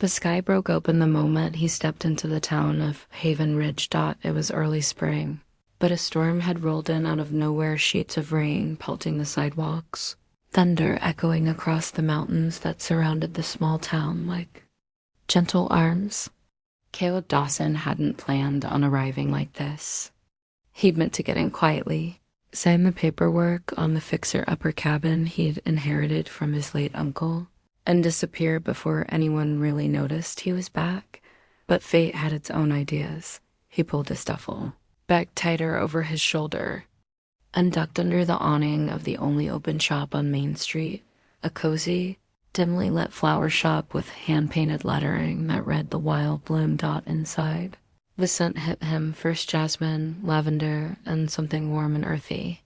The sky broke open the moment he stepped into the town of Haven Ridge. It was early spring, but a storm had rolled in out of nowhere, sheets of rain pelting the sidewalks, thunder echoing across the mountains that surrounded the small town like gentle arms. Caleb Dawson hadn't planned on arriving like this. He'd meant to get in quietly, sign the paperwork on the fixer-upper cabin he'd inherited from his late uncle, and disappear before anyone really noticed he was back. But fate had its own ideas. He pulled his duffel back tighter over his shoulder and ducked under the awning of the only open shop on Main Street, a cozy, dimly lit flower shop with hand-painted lettering that read the Wild Bloom. Inside. The scent hit him, first jasmine, lavender, and something warm and earthy.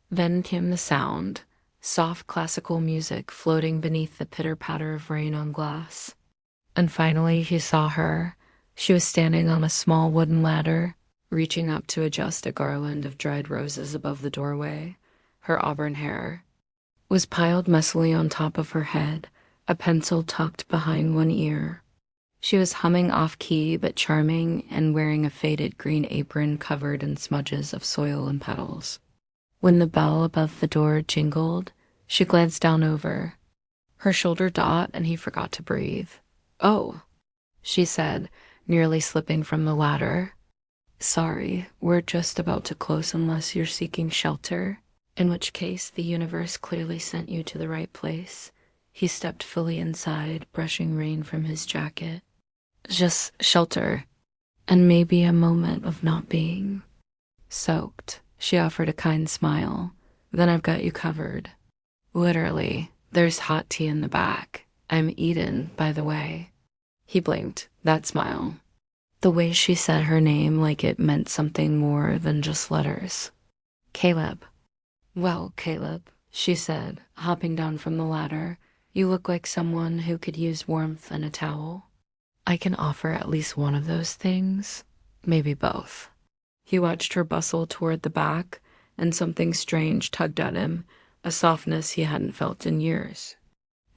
Then came the sound, soft classical music floating beneath the pitter-patter of rain on glass. And finally he saw her. She was standing on a small wooden ladder, reaching up to adjust a garland of dried roses above the doorway. Her auburn hair was piled messily on top of her head, a pencil tucked behind one ear. She was humming off-key but charming and wearing a faded green apron covered in smudges of soil and petals. When the bell above the door jingled, she glanced down over her shoulder and he forgot to breathe. "Oh," she said, nearly slipping from the ladder. "Sorry, we're just about to close unless you're seeking shelter, in which case the universe clearly sent you to the right place." He stepped fully inside, brushing rain from his jacket. "Just shelter, and maybe a moment of not being soaked." She offered a kind smile. "Then I've got you covered. Literally, there's hot tea in the back. I'm Eden, by the way." He blinked. That smile. The way she said her name like it meant something more than just letters. "Caleb." "Well, Caleb," she said, hopping down from the ladder, "you look like someone who could use warmth and a towel. I can offer at least one of those things, maybe both." He watched her bustle toward the back, and something strange tugged at him, a softness he hadn't felt in years.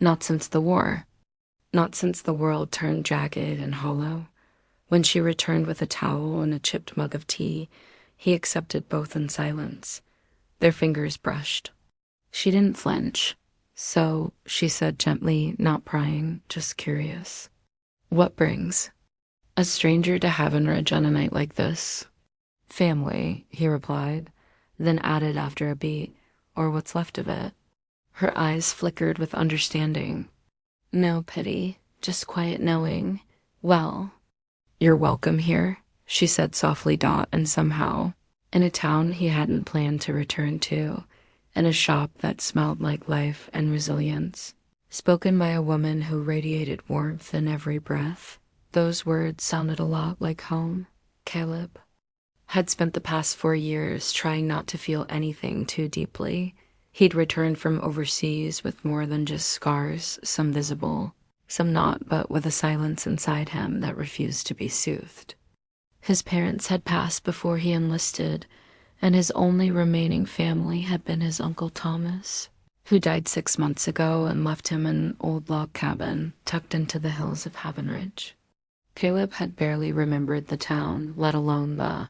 Not since the war. Not since the world turned jagged and hollow. When she returned with a towel and a chipped mug of tea, he accepted both in silence. Their fingers brushed. She didn't flinch. "So," she said gently, not prying, just curious, "what brings a stranger to Havenridge on a night like this?" "Family," he replied, then added after a beat, "or what's left of it." Her eyes flickered with understanding. "No pity, just quiet knowing. Well, you're welcome here," she said softly. And somehow, in a town he hadn't planned to return to, in a shop that smelled like life and resilience, spoken by a woman who radiated warmth in every breath, those words sounded a lot like home. Caleb had spent the past 4 years trying not to feel anything too deeply. He'd returned from overseas with more than just scars, some visible, some not, but with a silence inside him that refused to be soothed. His parents had passed before he enlisted, and his only remaining family had been his Uncle Thomas, who died 6 months ago and left him an old log cabin tucked into the hills of Havenridge. Caleb had barely remembered the town, let alone the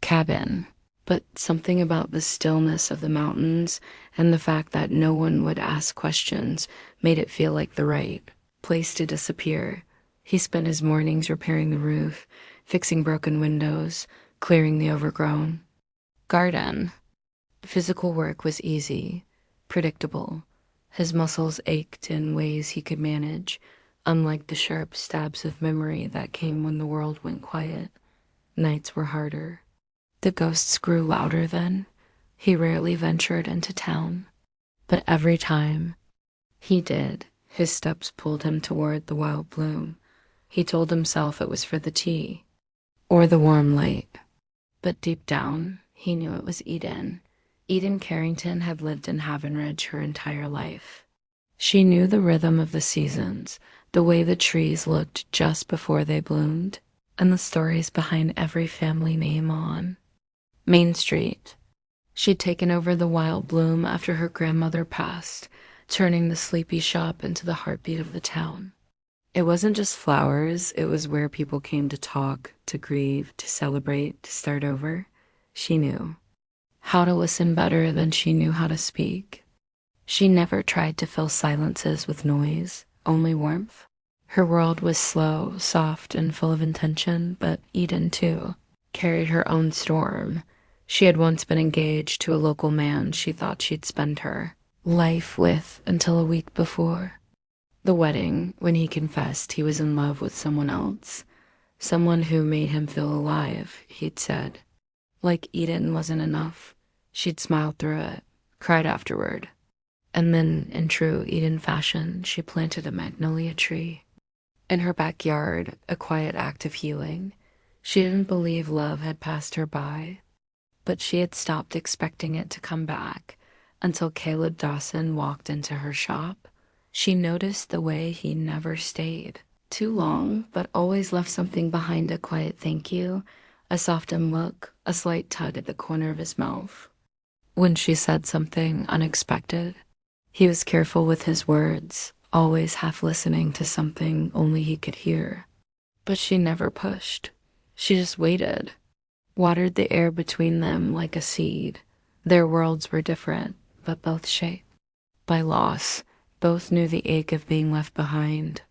cabin, but something about the stillness of the mountains and the fact that no one would ask questions made it feel like the right place to disappear. He spent his mornings repairing the roof, fixing broken windows, clearing the overgrown garden. Physical work was easy, predictable. His muscles ached in ways he could manage, unlike the sharp stabs of memory that came when the world went quiet. Nights were harder. The ghosts grew louder then. He rarely ventured into town, but every time he did, his steps pulled him toward the Wild Bloom. He told himself it was for the tea or the warm light, but deep down, he knew it was Eden. Eden Carrington had lived in Havenridge her entire life. She knew the rhythm of the seasons, the way the trees looked just before they bloomed, and the stories behind every family name on Main Street. She'd taken over the Wild Bloom after her grandmother passed, turning the sleepy shop into the heartbeat of the town. It wasn't just flowers, it was where people came to talk, to grieve, to celebrate, to start over. She knew how to listen better than she knew how to speak. She never tried to fill silences with noise, only warmth. Her world was slow, soft, and full of intention, but Eden, too, carried her own storm. She had once been engaged to a local man she thought she'd spend her life with until a week before the wedding, when he confessed he was in love with someone else. Someone who made him feel alive, he'd said. Like Eden wasn't enough. She'd smiled through it, cried afterward. And then, in true Eden fashion, she planted a magnolia tree in her backyard, a quiet act of healing. She didn't believe love had passed her by, but she had stopped expecting it to come back until Caleb Dawson walked into her shop. She noticed the way he never stayed too long, but always left something behind: a quiet thank you, a softened look, a slight tug at the corner of his mouth. When she said something unexpected, he was careful with his words, always half listening to something only he could hear. But she never pushed. She just waited, watered the air between them like a seed. Their worlds were different, but both shaped by loss. Both knew the ache of being left behind.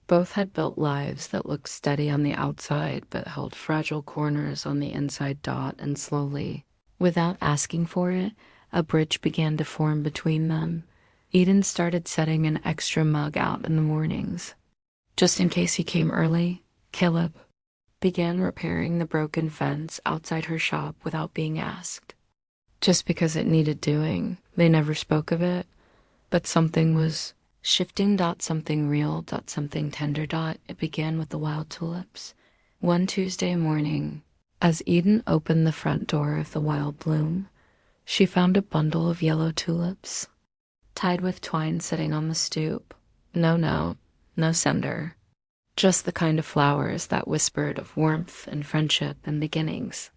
Both had built lives that looked steady on the outside but held fragile corners on the inside. And slowly, without asking for it, a bridge began to form between them. Eden started setting an extra mug out in the mornings, just in case he came early. Caleb began repairing the broken fence outside her shop without being asked, just because it needed doing. They never spoke of it, but something was shifting. Something real. Something tender. It began with the wild tulips. One Tuesday morning, as Eden opened the front door of the Wild Bloom, she found a bundle of yellow tulips, tied with twine, sitting on the stoop. No note, no sender. Just the kind of flowers that whispered of warmth and friendship and beginnings.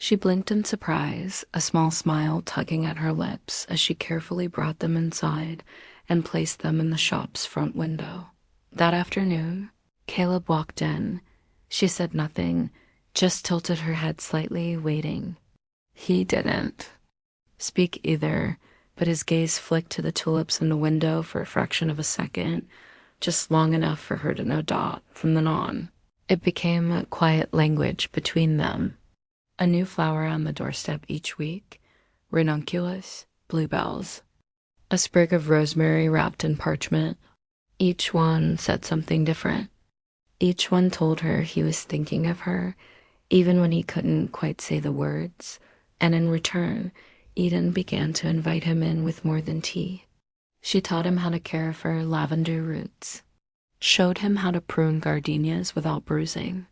She blinked in surprise, a small smile tugging at her lips as she carefully brought them inside and placed them in the shop's front window. That afternoon, Caleb walked in. She said nothing, just tilted her head slightly, waiting. He didn't speak either, but his gaze flicked to the tulips in the window for a fraction of a second, just long enough for her to know. From then on, it became a quiet language between them. A new flower on the doorstep each week, ranunculus, bluebells, a sprig of rosemary wrapped in parchment. Each one said something different. Each one told her he was thinking of her, even when he couldn't quite say the words. And in return, Eden began to invite him in with more than tea. She taught him how to care for lavender roots, showed him how to prune gardenias without bruising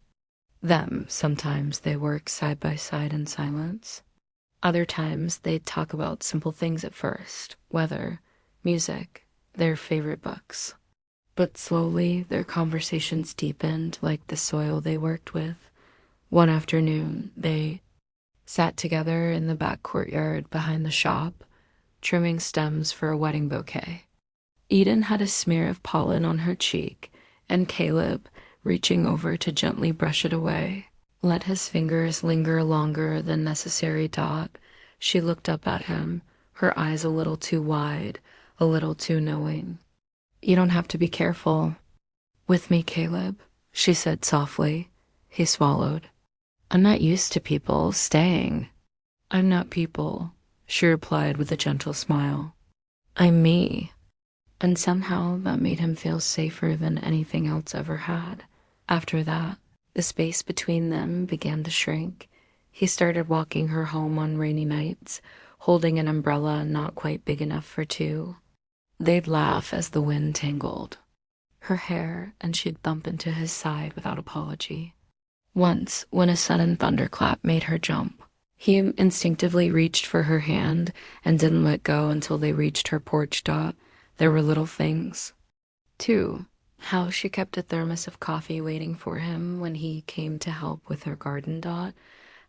them. Sometimes they work side by side in silence. Other times they'd talk about simple things at first: weather, music, their favorite books. But slowly their conversations deepened, like the soil they worked with. One afternoon, they sat together in the back courtyard behind the shop, trimming stems for a wedding bouquet. Eden had a smear of pollen on her cheek, and Caleb, reaching over to gently brush it away, let his fingers linger longer than necessary. She looked up at him, her eyes a little too wide, a little too knowing. "You don't have to be careful with me, Caleb," she said softly. He swallowed. "I'm not used to people staying." "I'm not people," she replied with a gentle smile. "I'm me." And somehow that made him feel safer than anything else ever had. After that, the space between them began to shrink. He started walking her home on rainy nights, holding an umbrella not quite big enough for two. They'd laugh as the wind tangled her hair, and she'd thump into his side without apology. Once, when a sudden thunderclap made her jump, he instinctively reached for her hand and didn't let go until they reached her porch. There were little things, too. How she kept a thermos of coffee waiting for him when he came to help with her garden.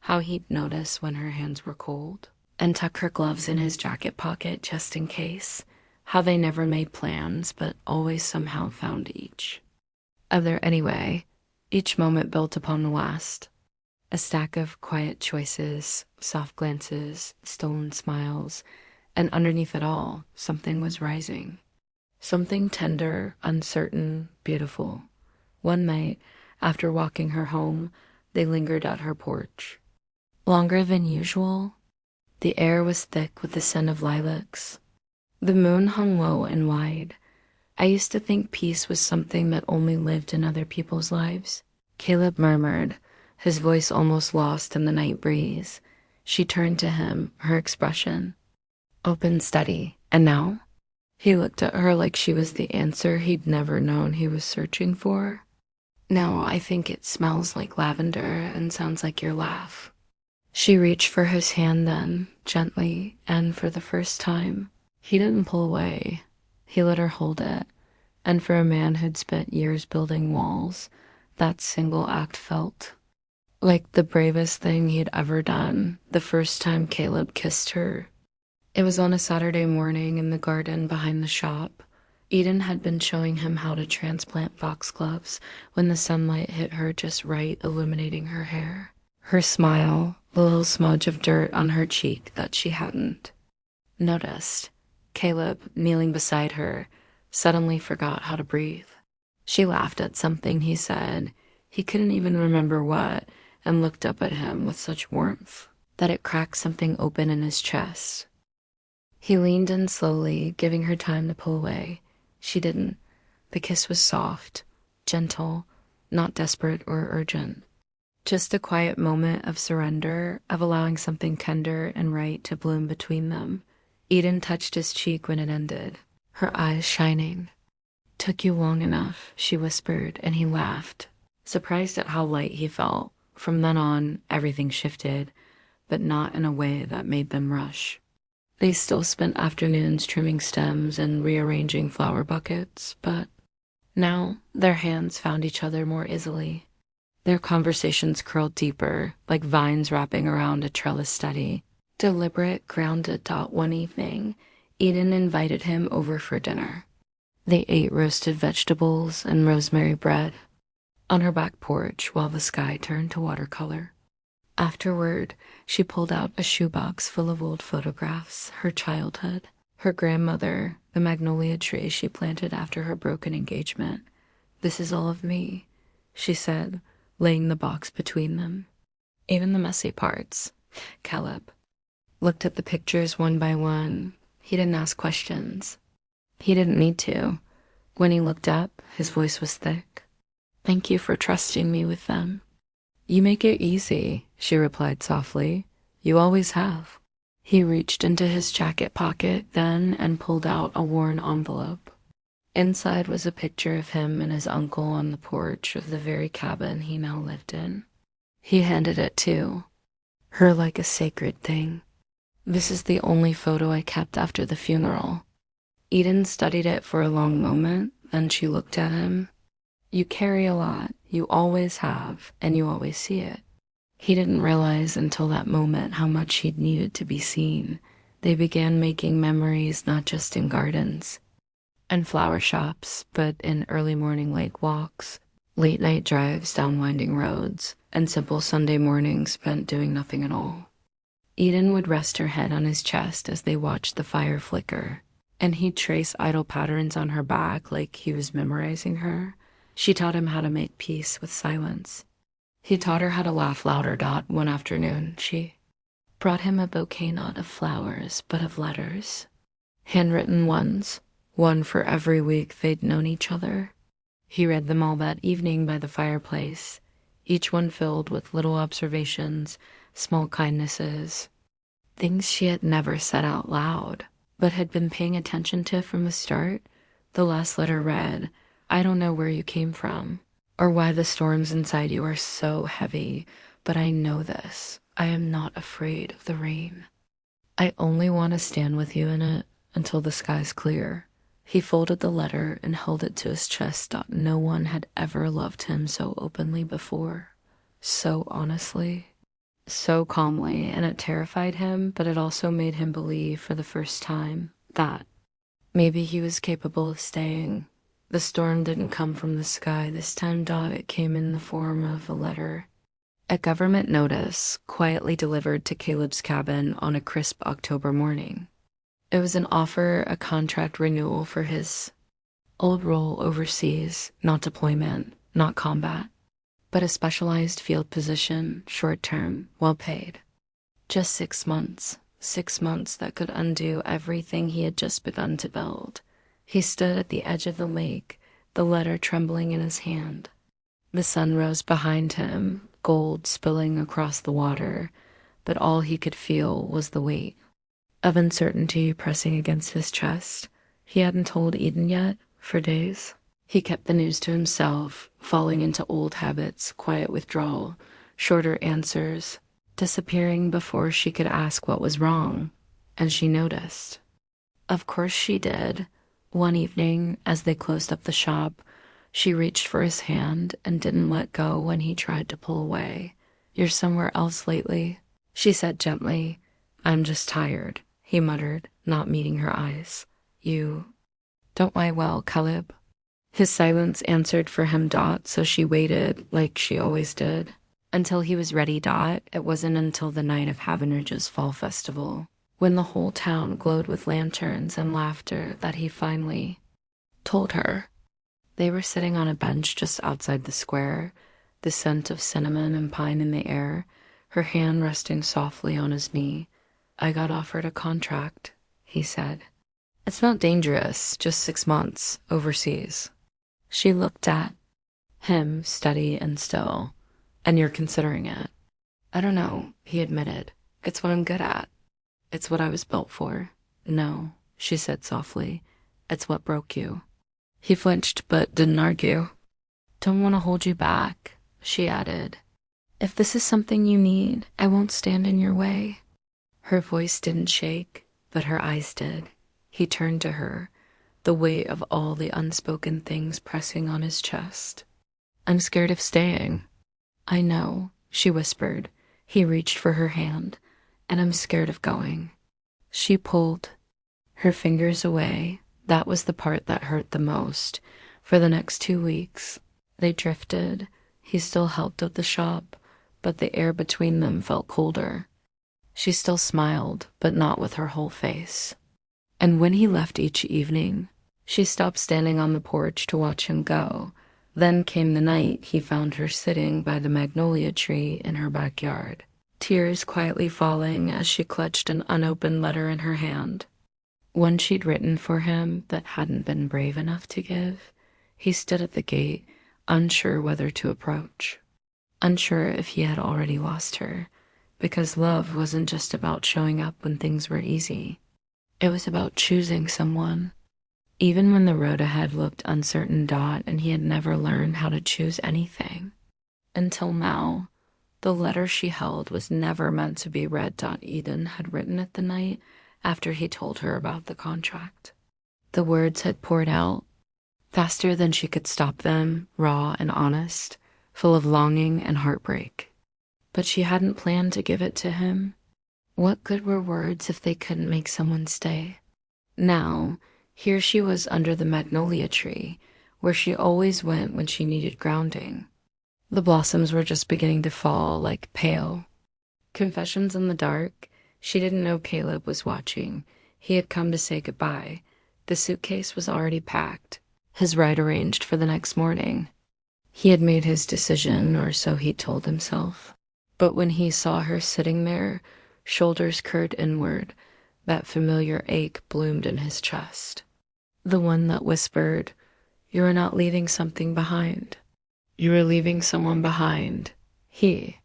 How he'd notice when her hands were cold and tuck her gloves in his jacket pocket just in case. How they never made plans, but always somehow found each of there anyway. Each moment built upon the last. A stack of quiet choices, soft glances, stolen smiles, and underneath it all, something was rising. Something tender, uncertain, beautiful. One night, after walking her home, they lingered at her porch. Longer than usual. The air was thick with the scent of lilacs. The moon hung low and wide. I used to think peace was something that only lived in other people's lives. Caleb murmured, his voice almost lost in the night breeze. She turned to him, her expression open, steady. And now? He looked at her like she was the answer he'd never known he was searching for. Now I think it smells like lavender and sounds like your laugh. She reached for his hand then, gently, and for the first time, he didn't pull away. He let her hold it, and for a man who'd spent years building walls, that single act felt like the bravest thing he'd ever done the first time Caleb kissed her. It was on a Saturday morning in the garden behind the shop. Eden had been showing him how to transplant foxgloves when the sunlight hit her just right, illuminating her hair. Her smile, the little smudge of dirt on her cheek that she hadn't noticed. Caleb, kneeling beside her, suddenly forgot how to breathe. She laughed at something he said. He couldn't even remember what, and looked up at him with such warmth that it cracked something open in his chest. He leaned in slowly, giving her time to pull away. She didn't. The kiss was soft, gentle, not desperate or urgent. Just a quiet moment of surrender, of allowing something tender and right to bloom between them. Eden touched his cheek when it ended, her eyes shining. "Took you long enough," she whispered, and he laughed, surprised at how light he felt. From then on, everything shifted, but not in a way that made them rush. They still spent afternoons trimming stems and rearranging flower buckets, but now their hands found each other more easily. Their conversations curled deeper, like vines wrapping around a trellis study. Deliberate, grounded. One evening, Eden invited him over for dinner. They ate roasted vegetables and rosemary bread on her back porch while the sky turned to watercolor. Afterward, she pulled out a shoebox full of old photographs, her childhood, her grandmother, the magnolia tree she planted after her broken engagement. "This is all of me," she said, laying the box between them. Even the messy parts. Caleb looked at the pictures one by one. He didn't ask questions. He didn't need to. When he looked up, his voice was thick. "Thank you for trusting me with them." "You make it easy," she replied softly. "You always have." He reached into his jacket pocket then and pulled out a worn envelope. Inside was a picture of him and his uncle on the porch of the very cabin he now lived in. He handed it to her like a sacred thing. "This is the only photo I kept after the funeral." Eden studied it for a long moment, then she looked at him. "You carry a lot. You always have, and you always see it." He didn't realize until that moment how much he'd needed to be seen. They began making memories not just in gardens and flower shops, but in early morning lake walks, late night drives down winding roads, and simple Sunday mornings spent doing nothing at all. Eden would rest her head on his chest as they watched the fire flicker, and he'd trace idle patterns on her back like he was memorizing her. She taught him how to make peace with silence. He taught her how to laugh louder. One afternoon, she brought him a bouquet not of flowers, but of letters. Handwritten ones, one for every week they'd known each other. He read them all that evening by the fireplace, each one filled with little observations, small kindnesses, things she had never said out loud, but had been paying attention to from the start. The last letter read, "I don't know where you came from, or why the storms inside you are so heavy, but I know this. I am not afraid of the rain. I only want to stand with you in it until the sky's clear." He folded the letter and held it to his chest. No one had ever loved him so openly before, so honestly, so calmly, and it terrified him, but it also made him believe for the first time that maybe he was capable of staying, The storm didn't come from the sky this time, Dot. It came in the form of a letter. A government notice quietly delivered to Caleb's cabin on a crisp October morning. It was an offer, a contract renewal for his old role overseas, not deployment, not combat, but a specialized field position, short-term, well-paid. Just 6 months, 6 months that could undo everything he had just begun to build. He stood at the edge of the lake, the letter trembling in his hand. The sun rose behind him, gold spilling across the water, but all he could feel was the weight of uncertainty pressing against his chest. He hadn't told Eden yet, for days. He kept the news to himself, falling into old habits, quiet withdrawal, shorter answers, disappearing before she could ask what was wrong, and she noticed. Of course she did. One evening, as they closed up the shop, she reached for his hand and didn't let go when he tried to pull away. "You're somewhere else lately," she said gently. "I'm just tired," he muttered, not meeting her eyes. "You don't lie well, Caleb." His silence answered for him, Dot, so she waited, like she always did. Until he was ready, Dot. It wasn't until the night of Havenridge's fall festival, when the whole town glowed with lanterns and laughter, that he finally told her. They were sitting on a bench just outside the square, the scent of cinnamon and pine in the air, her hand resting softly on his knee. "I got offered a contract," he said. "It's not dangerous, just 6 months, overseas." She looked at him, steady and still. "And you're considering it?" "I don't know," he admitted. "It's what I'm good at. It's what I was built for." "No," she said softly. "It's what broke you." He flinched but didn't argue. "Don't want to hold you back," she added. "If this is something you need, I won't stand in your way." Her voice didn't shake, but her eyes did. He turned to her, the weight of all the unspoken things pressing on his chest. "I'm scared of staying." "I know," she whispered. He reached for her hand. "And I'm scared of going." She pulled her fingers away. That was the part that hurt the most. For the next 2 weeks, they drifted. He still helped at the shop, but the air between them felt colder. She still smiled, but not with her whole face. And when he left each evening, she stopped standing on the porch to watch him go. Then came the night he found her sitting by the magnolia tree in her backyard, tears quietly falling as she clutched an unopened letter in her hand. One she'd written for him that hadn't been brave enough to give. He stood at the gate, unsure whether to approach, unsure if he had already lost her, because love wasn't just about showing up when things were easy. It was about choosing someone. Even when the road ahead looked uncertain, Dot, and he had never learned how to choose anything. Until now, the letter she held was never meant to be read. Eden had written it the night after he told her about the contract. The words had poured out, faster than she could stop them, raw and honest, full of longing and heartbreak. But she hadn't planned to give it to him. What good were words if they couldn't make someone stay? Now, here she was under the magnolia tree, where she always went when she needed grounding. The blossoms were just beginning to fall, like pale confessions in the dark. She didn't know Caleb was watching. He had come to say goodbye. The suitcase was already packed, his ride arranged for the next morning. He had made his decision, or so he told himself. But when he saw her sitting there, shoulders curved inward, that familiar ache bloomed in his chest. The one that whispered, "You are not leaving something behind. You are leaving someone behind." He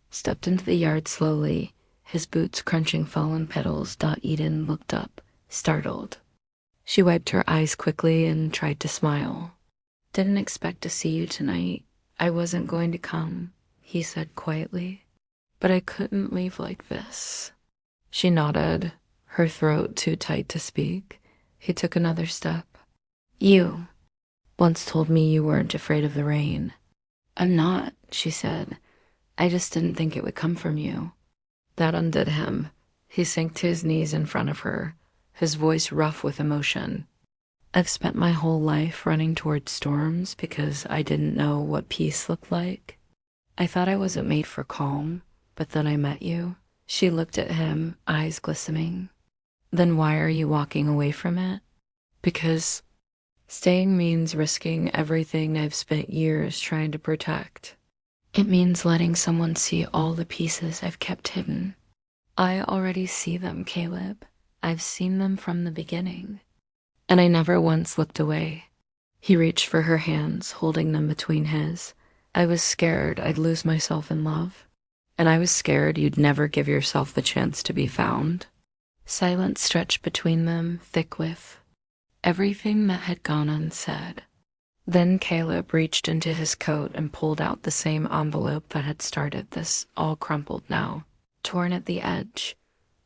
stepped into the yard slowly, his boots crunching fallen petals. Eden looked up, startled. She wiped her eyes quickly and tried to smile. "Didn't expect to see you tonight. I wasn't going to come," he said quietly. "But I couldn't leave like this." She nodded, her throat too tight to speak. He took another step. "You once told me you weren't afraid of the rain." "I'm not," she said. "I just didn't think it would come from you." That undid him. He sank to his knees in front of her, his voice rough with emotion. I've spent my whole life running towards storms because I didn't know what peace looked like. I thought I wasn't made for calm, but then I met you." She looked at him, eyes glistening. "Then why are you walking away from it?" "Because staying means risking everything I've spent years trying to protect. It means letting someone see all the pieces I've kept hidden. I already see them, Caleb. I've seen them from the beginning. And I never once looked away." He reached for her hands, holding them between his. "I was scared I'd lose myself in love. And I was scared you'd never give yourself the chance to be found." Silence stretched between them, thick with everything that had gone unsaid. Then Caleb reached into his coat and pulled out the same envelope that had started this, all crumpled now, torn at the edge.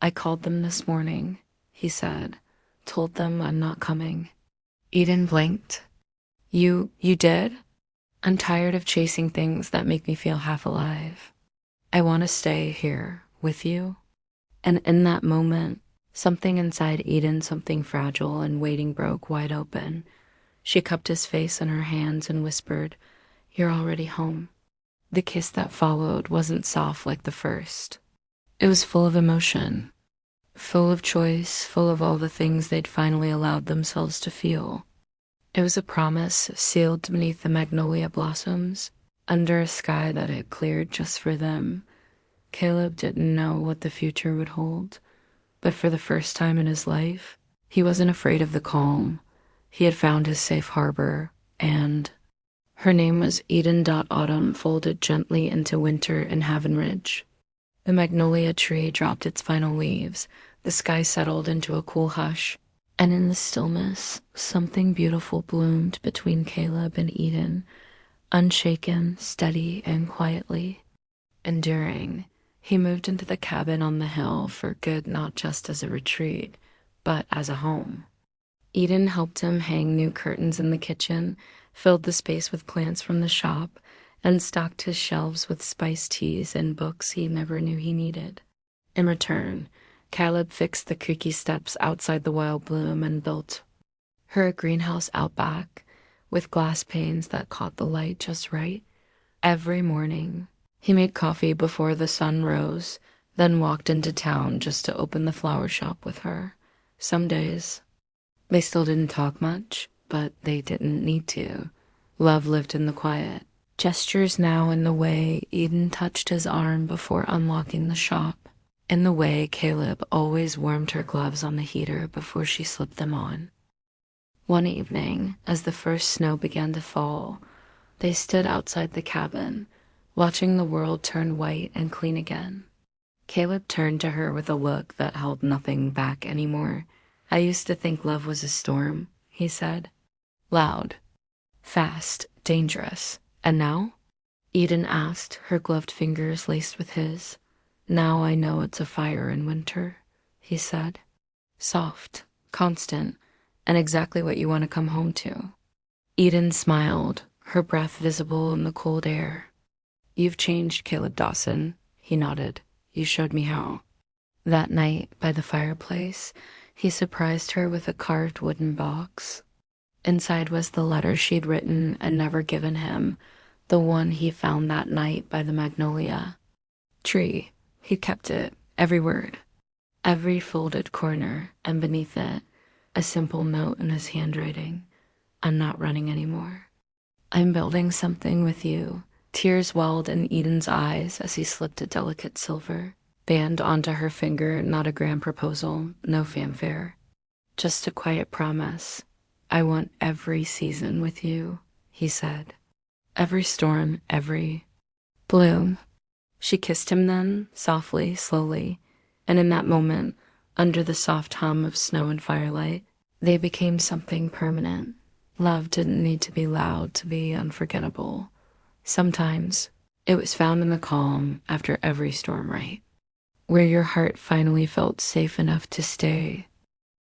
"I called them this morning," he said. "Told them I'm not coming." Eden blinked. You did?" "I'm tired of chasing things that make me feel half alive. I want to stay here with you." And in that moment, something inside Eden, something fragile and waiting, broke wide open. She cupped his face in her hands and whispered, "You're already home." The kiss that followed wasn't soft like the first. It was full of emotion, full of choice, full of all the things they'd finally allowed themselves to feel. It was a promise sealed beneath the magnolia blossoms, under a sky that had cleared just for them. Caleb didn't know what the future would hold, but for the first time in his life, he wasn't afraid of the calm. He had found his safe harbor, and her name was Eden. Autumn folded gently into winter in Haven Ridge. The magnolia tree dropped its final leaves, the sky settled into a cool hush, and in the stillness, something beautiful bloomed between Caleb and Eden, unshaken, steady, and quietly enduring. He moved into the cabin on the hill for good, not just as a retreat, but as a home. Eden helped him hang new curtains in the kitchen, filled the space with plants from the shop, and stocked his shelves with spiced teas and books he never knew he needed. In return, Caleb fixed the creaky steps outside the wild bloom and built her a greenhouse out back with glass panes that caught the light just right. Every morning, he made coffee before the sun rose, then walked into town just to open the flower shop with her. Some days, they still didn't talk much, but they didn't need to. Love lived in the quiet. Gestures now, in the way Eden touched his arm before unlocking the shop, in the way Caleb always warmed her gloves on the heater before she slipped them on. One evening, as the first snow began to fall, they stood outside the cabin, watching the world turn white and clean again. Caleb turned to her with a look that held nothing back anymore. "I used to think love was a storm," he said. "Loud, fast, dangerous. And now?" Eden asked, her gloved fingers laced with his. "Now I know it's a fire in winter," he said. "Soft, constant, and exactly what you want to come home to." Eden smiled, her breath visible in the cold air. "You've changed, Caleb Dawson," he nodded. "You showed me how." That night, by the fireplace, he surprised her with a carved wooden box. Inside was the letter she'd written and never given him, the one he found that night by the magnolia tree. He kept it, every word, every folded corner, and beneath it, a simple note in his handwriting. "I'm not running anymore. I'm building something with you." Tears welled in Eden's eyes as he slipped a delicate silver band onto her finger. Not a grand proposal, no fanfare, just a quiet promise. "I want every season with you," he said. "Every storm, every bloom." She kissed him then, softly, slowly, and in that moment, under the soft hum of snow and firelight, they became something permanent. Love didn't need to be loud to be unforgettable. Sometimes it was found in the calm after every storm, right? Where your heart finally felt safe enough to stay